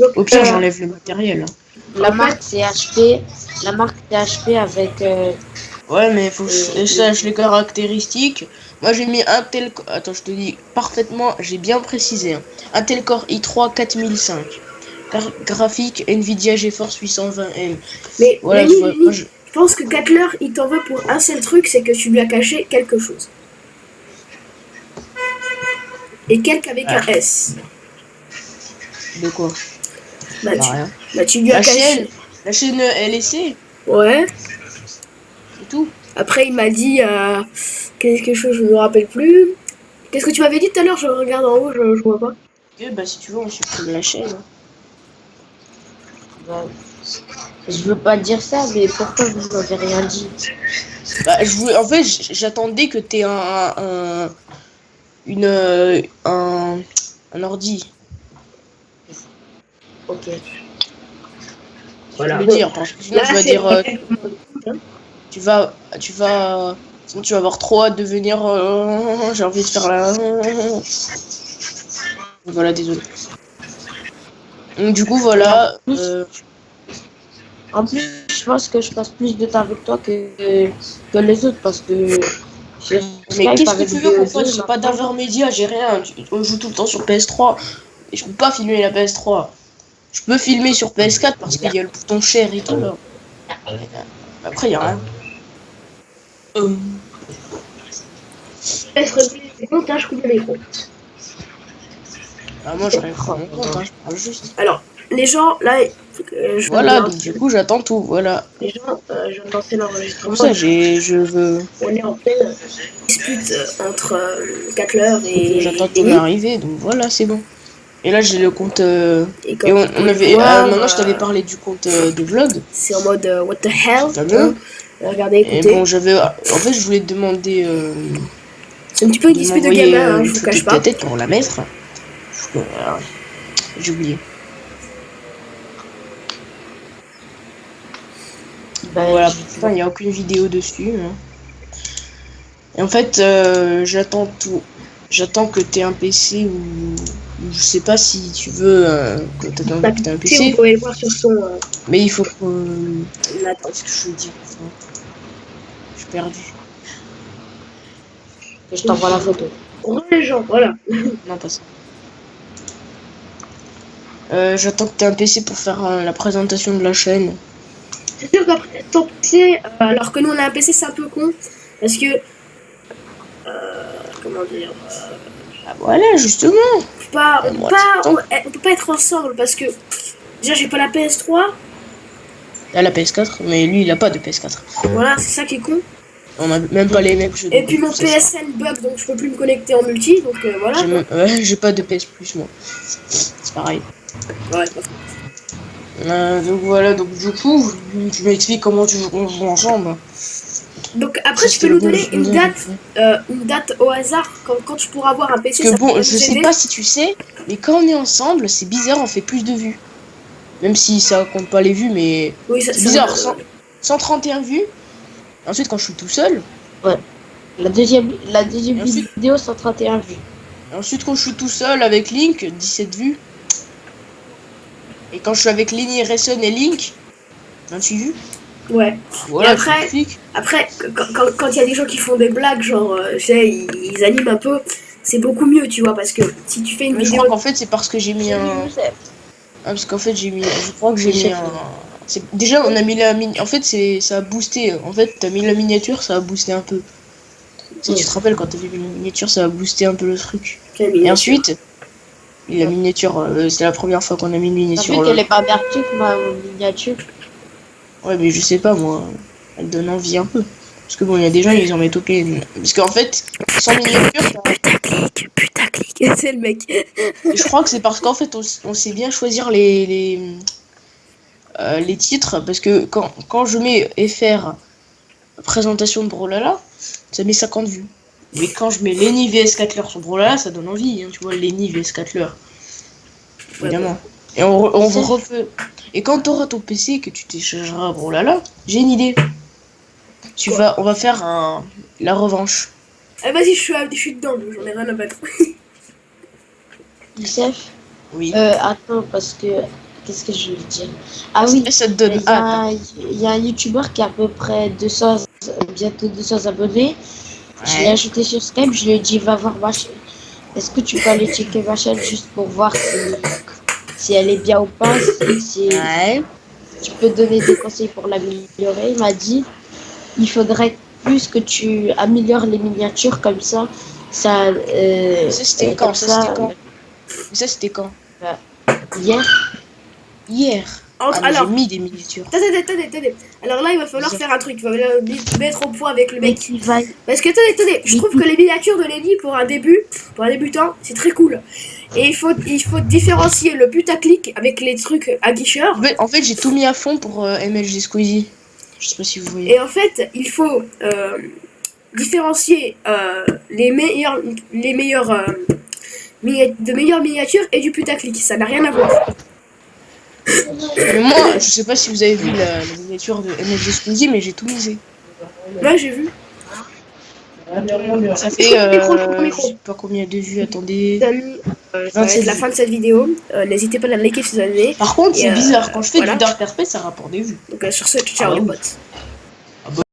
Donc, Au pire, j'enlève le matériel. La marque c'est HP. La marque c'est HP avec. Ouais, mais faut que je sache les caractéristiques. Moi, j'ai mis Intel. Attends, je te dis parfaitement, j'ai bien précisé. Hein. Intel Core i3 4005. Graphique Nvidia GeForce 820M. Mais Voilà, Lenny, tu vois, moi, je pense que Cutler, il t'en veut pour un seul truc, c'est que tu lui as caché quelque chose. Et quelque avec un S. De quoi? Bah, Rien. tu lui as caché. La chaîne LSC. Ouais. C'est tout. Après, il m'a dit quelque chose, je me rappelle plus. Qu'est-ce que tu m'avais dit tout à l'heure? Je regarde en haut, je vois pas. Ok, bah si tu veux, on supprime la chaîne. Bah, je veux pas dire ça, mais pourquoi vous m'avez rien dit? Bah, en fait, j'attendais que t'aies un ordi. Ok. Voilà. Je veux dire, parce que sinon tu vas dire, sinon tu vas avoir trop hâte de venir. J'ai envie de faire la. Voilà, désolé. Donc du coup, voilà. En plus, je pense que je passe plus de temps avec toi que les autres parce que. Mais qu'est-ce que tu veux qu'on fasse? J'ai pas d'intermédiaire, j'ai rien. On joue tout le temps sur PS3 et je peux pas filmer la PS3. Je peux filmer sur PS4 parce qu'il y a le bouton share et tout là. Après, il y a rien. Montage coup de micro. Ah, moi, j'arrive pas à mon compte, hein, je parle juste. Alors, les gens, là, voilà, donc du coup, j'attends tout, voilà. Les gens, je viens de lancer l'enregistrement. Comme ça, je veux. On est en pleine dispute entre Cutler et. J'attends tout m'arriver, donc voilà, c'est bon. Et là, j'ai le compte. Et on avait. Maintenant, je t'avais parlé du compte de vlog. C'est en mode what the hell. Fameux. Regardez, écoutez. Et bon, j'avais. En fait, je voulais te demander. C'est un petit peu une dispute de gamin, hein, je vous cache pas. Ta tête pour la mettre. J'ai oublié. Ben, voilà, putain, il n'y a aucune vidéo dessus. Hein. Et en fait, j'attends tout. J'attends que t'aies un PC ou je sais pas si tu veux que t'aies un PC. Vous pouvez le voir sur son. Mais il faut que. Attends, ce que je veux dire. Je suis perdu. Que je t'envoie la photo. Les gens, voilà. Non, pas ça. J'attends que t'aies un PC pour faire la présentation de la chaîne. C'est sûr qu'après ton PC, alors que nous on a un PC, c'est un peu con. Parce que. Comment dire Ah voilà, justement. On peut pas être ensemble parce que. Déjà, j'ai pas la PS3. Elle a la PS4, mais lui il a pas de PS4. Voilà, c'est ça qui est con. On a même pas les mêmes jeux. Et puis mon PSN bug, donc je peux plus me connecter en multi, donc voilà. Ouais, j'ai pas de PS Plus moi. C'est pareil. Ouais. Donc voilà, donc du coup, tu m'expliques comment tu veux qu'on joue ensemble. Donc après, tu peux nous donner une date au hasard quand tu pourras avoir un PC. Parce que bon, je sais pas si tu sais, mais quand on est ensemble, c'est bizarre, on fait plus de vues. Même si ça compte pas les vues, mais oui, c'est bizarre. 131 vues. Ensuite, quand je suis tout seul. Ouais. La deuxième vidéo, 131 vues. Ensuite, quand je suis tout seul avec Link, 17 vues. Et quand je suis avec Lenny, Rayson et Link, 28 vues. Ouais. Voilà, et après quand il y a des gens qui font des blagues, genre, tu sais, ils animent un peu, c'est beaucoup mieux, tu vois, parce que si tu fais une vidéo. Je crois qu'en fait, c'est parce que j'ai mis un. Ah, parce qu'en fait, j'ai mis. Je crois que j'ai mis un. Déjà, on a mis la miniature. En fait, ça a boosté. En fait, t'as mis la miniature, ça a boosté un peu. Si tu te rappelles, quand t'as vu la miniature, ça a boosté un peu le truc. Et ensuite, la miniature, c'est la première fois qu'on a mis une miniature. T'as vu qu'elle est pas merdique, ma miniature? Ouais, mais je sais pas, moi. Elle donne envie un peu. Parce que bon, il y a des gens, ils en mettent ok. Parce qu'en fait, sans miniature. Putaclic, c'est le mec. Je crois que c'est parce qu'en fait, on sait bien choisir les titres. Parce que quand je mets FR présentation de Brawlhalla, ça met 50 vues. Mais quand je mets Lenny vs Cutler sur Brawlhalla, ça donne envie. Hein, tu vois, Lenny vs Cutler. Évidemment. Et on refait. Et quand t'auras ton PC et que tu téléchargeras Brawlhalla, j'ai une idée. On va faire la revanche. Ah, vas-y, je suis dedans, j'en ai rien à battre. Youssef? Oui. Attends, parce que qu'est-ce que je veux dire? Ah oui, Et ça te donne. il y a un youtubeur qui a à peu près 200, bientôt 200 abonnés. Je l'ai Ouais. ajouté sur Skype, je lui ai dit va voir ma chaîne. Est-ce que tu peux aller checker ma chaîne juste pour voir si elle est bien ou pas, si Ouais. tu peux donner des conseils pour l'améliorer. Il m'a dit il faudrait plus que tu améliores les miniatures comme ça. Ça, Ça c'était et quand? comme ça, Ça c'était quand? hier. Hier. Ah, mais j'ai Alors, mis des miniatures. attendez. Alors là, il va falloir faire un truc. Il va falloir mettre au point avec le Mais mec. qui va. Parce que, attendez, je trouve que les miniatures de Lenny pour un débutant, c'est très cool. Et il faut différencier le putaclic avec les trucs aguicheurs. En fait, j'ai tout mis à fond pour MLG Squeezie. Je sais pas si vous voyez. Et en fait, il faut différencier les meilleures de meilleures miniatures et du putaclic. Ça n'a rien à voir. Mais moi, je sais pas si vous avez vu la miniature de MLG Squeezie, mais j'ai tout misé. Là, j'ai vu. Ça fait. Je sais pas combien de vues, attendez. Les amis, ça va être la fin de cette vidéo. N'hésitez pas à la liker si vous avez aimé. Par contre, Et, c'est bizarre. Quand je fais voilà. du Dark RP, ça rapporte des vues. Donc sur ce, ciao Ah les oui. potes.